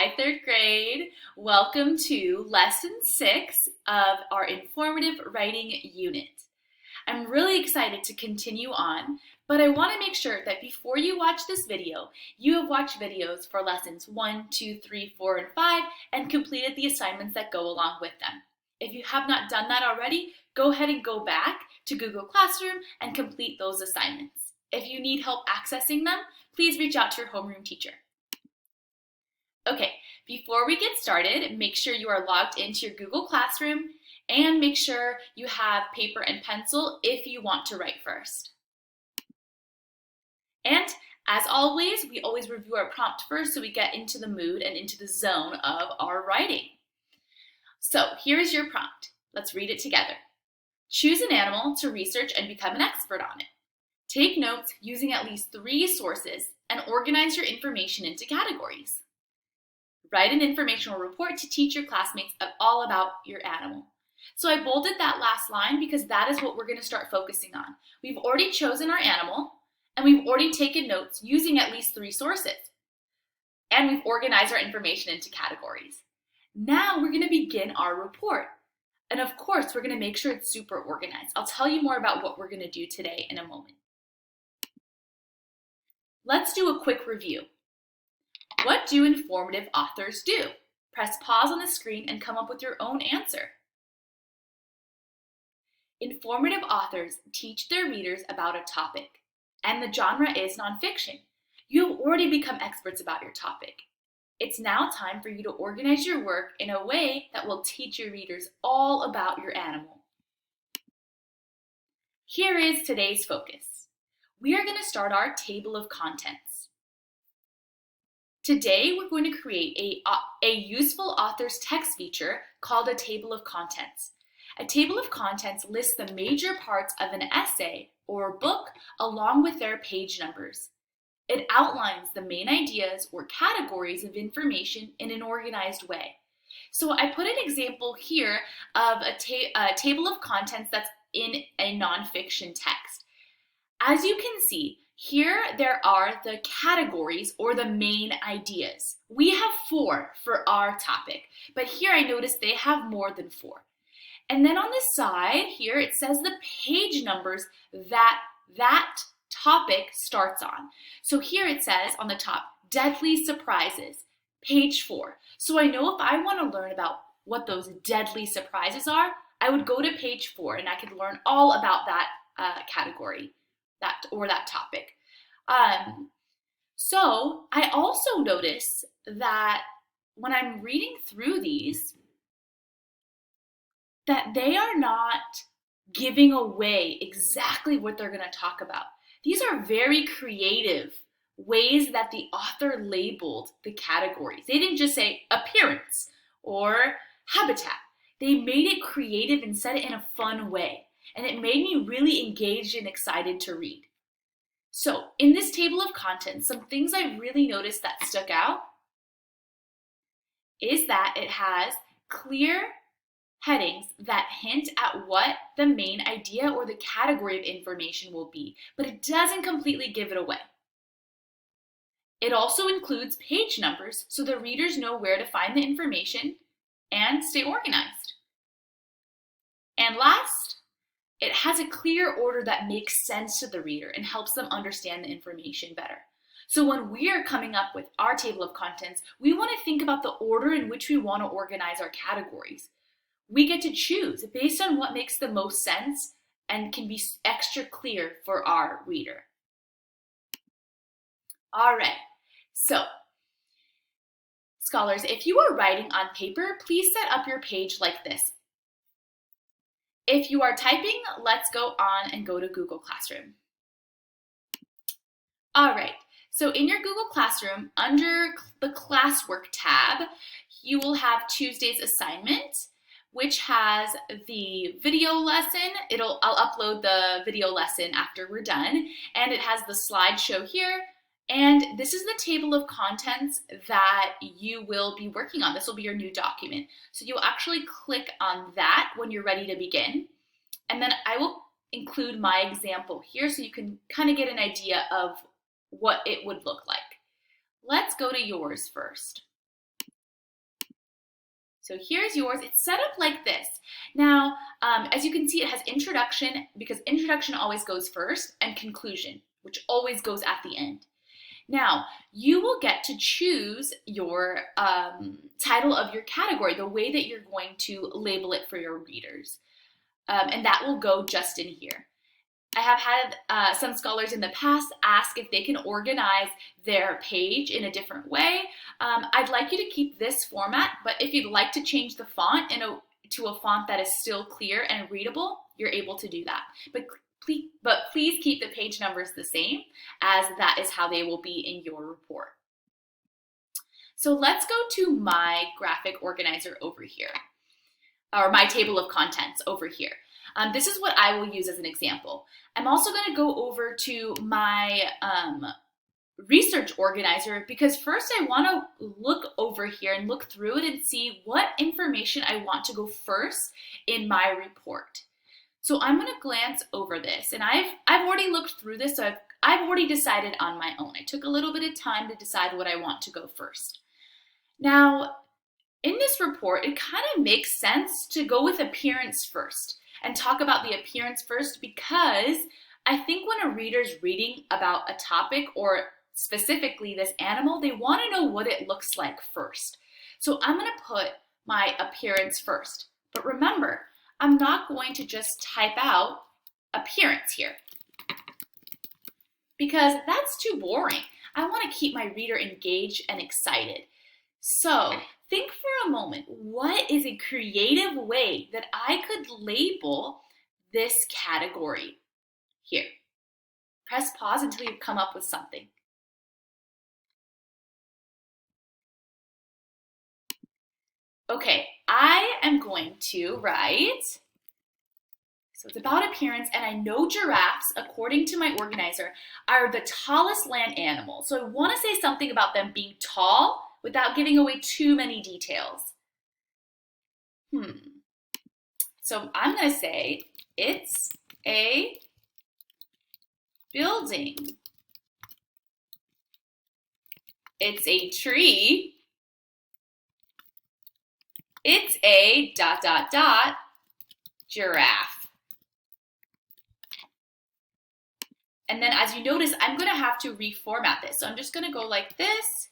Hi, third grade. Welcome to lesson 6 of our informative writing unit. I'm really excited to continue on, but I want to make sure that before you watch this video, you have watched videos for lessons 1, 2, 3, 4, and 5 and completed the assignments that go along with them. If you have not done that already, go ahead and go back to Google Classroom and complete those assignments. If you need help accessing them, please reach out to your homeroom teacher. Okay, before we get started, make sure you are logged into your Google Classroom and make sure you have paper and pencil if you want to write first. And as always, we always review our prompt first so we get into the mood and into the zone of our writing. So here's your prompt. Let's read it together. Choose an animal to research and become an expert on it. Take notes using at least 3 sources and organize your information into categories. Write an informational report to teach your classmates all about your animal. So I bolded that last line because that is what we're going to start focusing on. We've already chosen our animal, and we've already taken notes using at least 3 sources. And we've organized our information into categories. Now we're going to begin our report. And of course, we're going to make sure it's super organized. I'll tell you more about what we're going to do today in a moment. Let's do a quick review. What do informative authors do? Press pause on the screen and come up with your own answer. Informative authors teach their readers about a topic, and the genre is nonfiction. You have already become experts about your topic. It's now time for you to organize your work in a way that will teach your readers all about your animal. Here is today's focus. We are going to start our table of contents. Today, we're going to create a useful author's text feature called a table of contents. A table of contents lists the major parts of an essay or book along with their page numbers. It outlines the main ideas or categories of information in an organized way. So I put an example here of a table of contents that's in a nonfiction text. As you can see, here there are the categories or the main ideas. We have 4 for our topic, but here I noticed they have more than 4. And then on the side here, it says the page numbers that topic starts on. So here it says on the top, Deadly Surprises, page 4. So I know if I want to learn about what those deadly surprises are, I would go to page 4 and I could learn all about that category. That topic. So I also notice that when I'm reading through these, that they are not giving away exactly what they're going to talk about. These are very creative ways that the author labeled the categories. They didn't just say appearance or habitat. They made it creative and said it in a fun way. And it made me really engaged and excited to read. So in this table of contents, some things I really noticed that stuck out is that it has clear headings that hint at what the main idea or the category of information will be, but it doesn't completely give it away. It also includes page numbers so the readers know where to find the information and stay organized. And last, it has a clear order that makes sense to the reader and helps them understand the information better. So when we are coming up with our table of contents, we want to think about the order in which we want to organize our categories. We get to choose based on what makes the most sense and can be extra clear for our reader. All right, so scholars, if you are writing on paper, please set up your page like this. If you are typing, let's go on and go to Google Classroom. All right, so in your Google Classroom, under the classwork tab, you will have Tuesday's assignment, which has the video lesson. I'll upload the video lesson after we're done, and it has the slideshow here. And this is the table of contents that you will be working on. This will be your new document. So you'll actually click on that when you're ready to begin. And then I will include my example here so you can kind of get an idea of what it would look like. Let's go to yours first. So here's yours. It's set up like this. Now, as you can see, it has introduction, because introduction always goes first, and conclusion, which always goes at the end. Now, you will get to choose your title of your category, the way that you're going to label it for your readers. And that will go just in here. I have had some scholars in the past ask if they can organize their page in a different way. I'd like you to keep this format, but if you'd like to change the font to a font that is still clear and readable, you're able to do that. But please keep the page numbers the same, as that is how they will be in your report. So let's go to my graphic organizer over here, or my table of contents over here. This is what I will use as an example. I'm also going to go over to my research organizer, because first I want to look over here and look through it and see what information I want to go first in my report. So I'm going to glance over this, and I've already looked through this, so I've already decided on my own. I took a little bit of time to decide what I want to go first. Now, in this report, it kind of makes sense to go with appearance first and talk about the appearance first, because I think when a reader's reading about a topic, or specifically this animal, they want to know what it looks like first. So I'm going to put my appearance first. But remember, I'm not going to just type out appearance here, because that's too boring. I want to keep my reader engaged and excited. So think for a moment, what is a creative way that I could label this category here? Press pause until you come up with something. Okay, I am going to write, so it's about appearance, and I know giraffes, according to my organizer, are the tallest land animal. So I want to say something about them being tall without giving away too many details. So I'm going to say it's a building. It's a tree. It's a ... giraffe. And then as you notice, I'm going to have to reformat this. So I'm just going to go like this,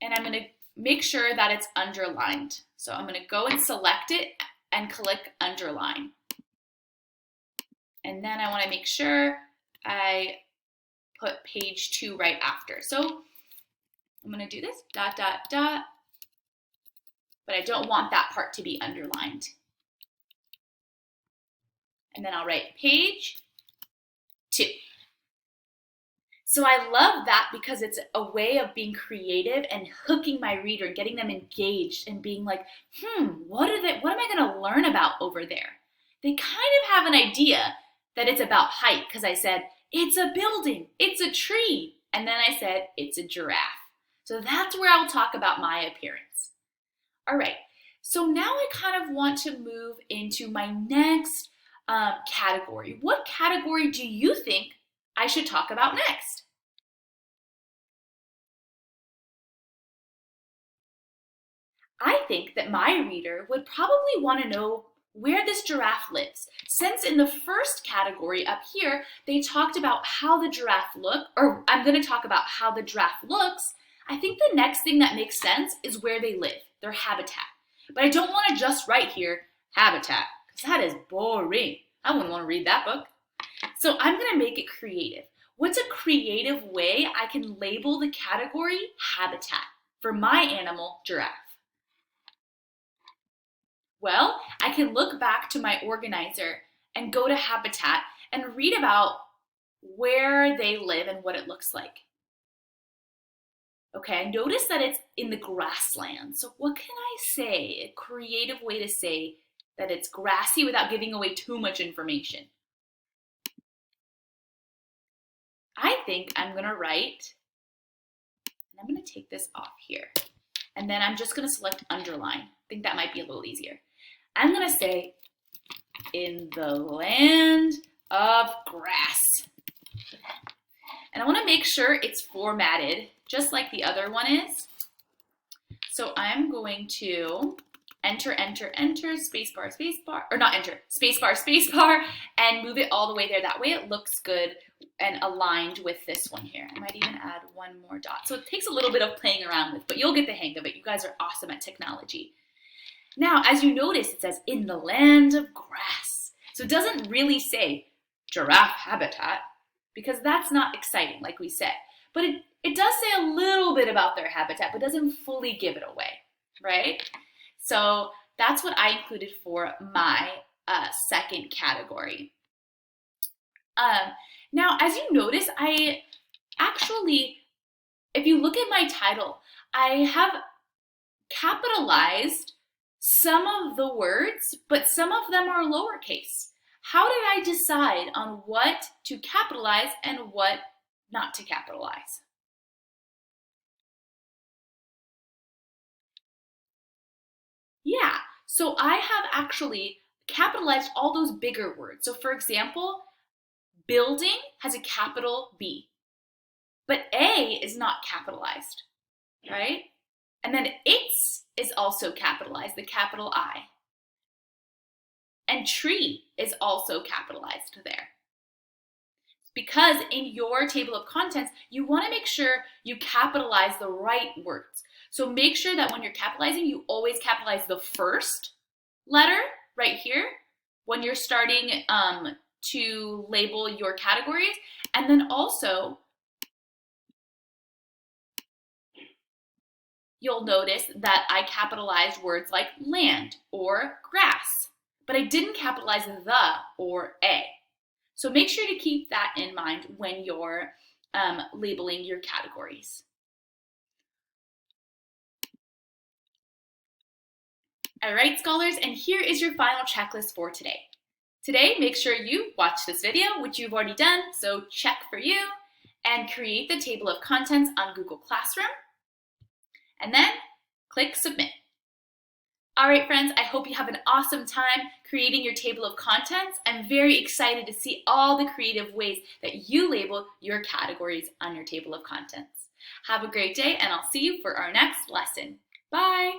and I'm going to make sure that it's underlined. So I'm going to go and select it and click underline. And then I want to make sure I put page 2 right after. So I'm going to do this, ... but I don't want that part to be underlined. And then I'll write page 2. So I love that, because it's a way of being creative and hooking my reader and getting them engaged and being like, what am I going to learn about over there? They kind of have an idea that it's about height, because I said, it's a building, it's a tree, and then I said, it's a giraffe. So that's where I'll talk about my appearance. All right, so now I kind of want to move into my next category. What category do you think I should talk about next? I think that my reader would probably want to know where this giraffe lives. Since in the first category up here, they talked about how the giraffe look, or I'm going to talk about how the giraffe looks, I think the next thing that makes sense is where they live, their habitat. But I don't want to just write here, habitat, because that is boring. I wouldn't want to read that book. So I'm going to make it creative. What's a creative way I can label the category habitat for my animal, giraffe? Well, I can look back to my organizer and go to habitat and read about where they live and what it looks like. Okay, I notice that it's in the grassland. So what can I say? A creative way to say that it's grassy without giving away too much information. I think I'm going to write, and I'm going to take this off here. And then I'm just going to select underline. I think that might be a little easier. I'm going to say, in the land of grass. And I want to make sure it's formatted just like the other one is. So I'm going to enter, spacebar, spacebar, or not enter, spacebar, spacebar, and move it all the way there. That way it looks good and aligned with this one here. I might even add one more dot. So it takes a little bit of playing around with, but you'll get the hang of it. You guys are awesome at technology. Now, as you notice, it says in the land of grass. So it doesn't really say giraffe habitat, because that's not exciting, like we said. But it does say a little bit about their habitat, but doesn't fully give it away, right? So that's what I included for my second category. Now, as you notice, I actually, if you look at my title, I have capitalized some of the words, but some of them are lowercase. How did I decide on what to capitalize and what not to capitalize? Yeah, so I have actually capitalized all those bigger words. So for example, building has a capital B, but A is not capitalized, right? And then its is also capitalized, the capital I. And tree is also capitalized there. Because in your table of contents, you want to make sure you capitalize the right words. So make sure that when you're capitalizing, you always capitalize the first letter right here when you're starting to label your categories. And then also, you'll notice that I capitalized words like land or grass, but I didn't capitalize the or a. So make sure to keep that in mind when you're labeling your categories. All right, scholars, and here is your final checklist for today. Today, make sure you watch this video, which you've already done, so check for you, and create the table of contents on Google Classroom, and then click Submit. All right, friends, I hope you have an awesome time creating your table of contents. I'm very excited to see all the creative ways that you label your categories on your table of contents. Have a great day, and I'll see you for our next lesson. Bye.